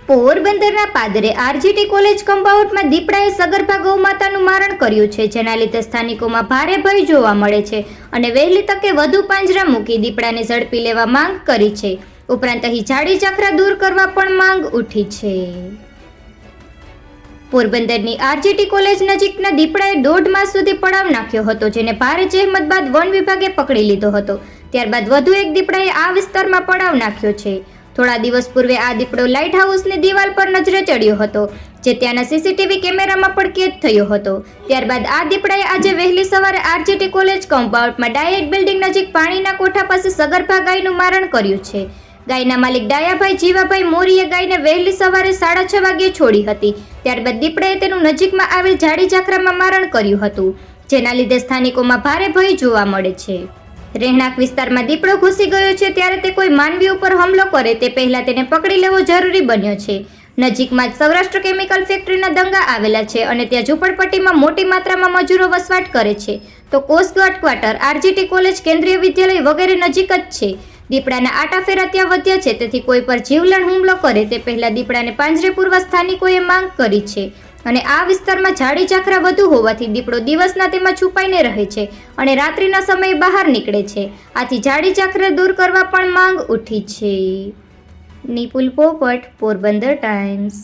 પોરબંદરના પાદરે આરજીટી કોલેજ કમ્પાઉન્ડમાં દીપડાએ સગર્ભા ગૌમાતાનું મારણ કર્યું છે, જેના લીધે સ્થાનિકોમાં ભારે ભય જોવા મળે છે અને વહેલી તકે વધુ પાંજરા મૂકી દીપડાને ઝડપી લેવા માંગ કરી છે. ઉપરાંત અહીં ઝાડી ઝાખરા દૂર કરવા પણ માંગ ઉઠી છે. પોરબંદરની આરજીટી કોલેજ નજીકના દીપડાએ 1.5 માસ સુધી પડાવ નાખ્યો હતો, જેને ભારે જહેમત બાદ વન વિભાગે પકડી લીધો હતો. ત્યારબાદ વધુ એક દીપડાએ આ વિસ્તારમાં પડાવ નાખ્યો છે. થોડા દિવસ પૂર્વે આ દીપડો લાઇટ હાઉસની દિવાલ પર નજરે ચડ્યો હતો, જે ત્યાંના સીસીટીવી કેમેરામાં પણ કેદ થયો હતો. ત્યારબાદ આ દીપડાએ આજે વહેલી સવારે આરજીટી કોલેજ કમ્પાઉન્ડમાં ડાયેટ બિલ્ડિંગ નજીક પાણીના કોઠા પાસે સગર્ભા ગાયનું મારણ કર્યું છે. ગાયના માલિક ડાયાભાઈ જીવાભાઈ મોરીએ ગાયને વહેલી સવારે 6:30 વાગ્યે છોડી હતી. ત્યારબાદ દીપડાએ તેનું નજીકમાં આવેલ ઝાડી ઝાખરામાં મારણ કર્યું હતું, જેના લીધે સ્થાનિકોમાં ભારે ભય જોવા મળે છે. રહેણાંક વિસ્તારમાં દીપડો ઘૂસી ગયો છે, ત્યારે તે કોઈ માનવી ઉપર હુમલો કરે તે પહેલા તેને પકડી લેવો જરૂરી બન્યો છે. નજીકમાં જ સૌરાષ્ટ્ર કેમિકલ ફેક્ટરીના દંગા આવેલા છે અને ત્યાં ઝૂંપડપટ્ટીમાં મોટી માત્રામાં મજૂરો વસવાટ કરે છે, તો કોસ્ટગાર્ડ ક્વાર્ટર, આરજીટી કોલેજ, કેન્દ્રીય વિદ્યાલય વગેરે નજીક જ છે. દીપડાના આટાફેરા ત્યાં વધ્યા છે, તેથી કોઈ પર જીવલેણ હુમલો કરે તે પહેલા દીપડાને પાંજરે પૂરવા સ્થાનિકોએ માંગ કરી છે. અને આ વિસ્તારમાં ઝાડી ઝાખરા વધુ હોવાથી દીપડો દિવસના તેમાં છુપાઈને રહે છે અને રાત્રિના સમયે બહાર નીકળે છે. આથી ઝાડી ઝાખરા દૂર કરવા પણ માંગ ઉઠી છે. નિપુલ પોપટ, પોરબંદર ટાઈમ્સ.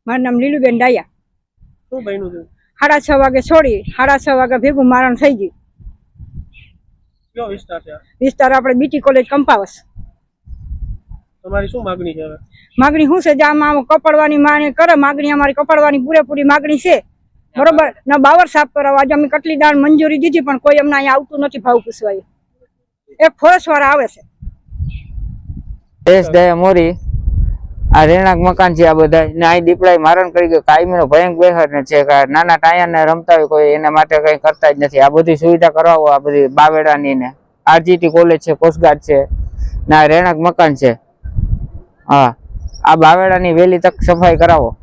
મારું નામ લીલુબેન ડાયા. શું બન્યું હતું? 6:30 વાગે છોડી 6:30 વાગે ભેગું મારણ થઈ ગયું. કયો વિસ્તાર છે? વિસ્તાર આપણે બીટી કોલેજ કંપાવસ. તમારી શું માંગણી છે હવે? માગણી શું છે? આમાં કપડવાની માને કરે માગણી, અમારી કપડવાની પૂરેપૂરી માગણી છે, બરોબર. ના બાવર સાફ કરાવવા આજે અમે કટલી દાણ મંજૂરી દીધી, પણ કોઈ અમને અહીંયા આવતું નથી ભાવ પૂછવા. એક ફોરેસ્ટ વાળા આવે છે. દેશ દયા મોરી આ રહેણાંક મકાન છે, આ બધા ને આ દીપડાએ મારણ કરી ગયો. કાયમીનો ભયંકર બેહર ને છે. નાના ટાયરને રમતા હોય કોઈ એના માટે કઈ કરતા જ નથી. આ બધી સુવિધા કરાવો, આ બધી બાવેડાની ને આરજીટી કોલેજ છે, કોસ્ટગાર્ડ છે ને આ રહેણાંક મકાન છે. હા, આ બાવેડાની વહેલી તક સફાઈ કરાવો.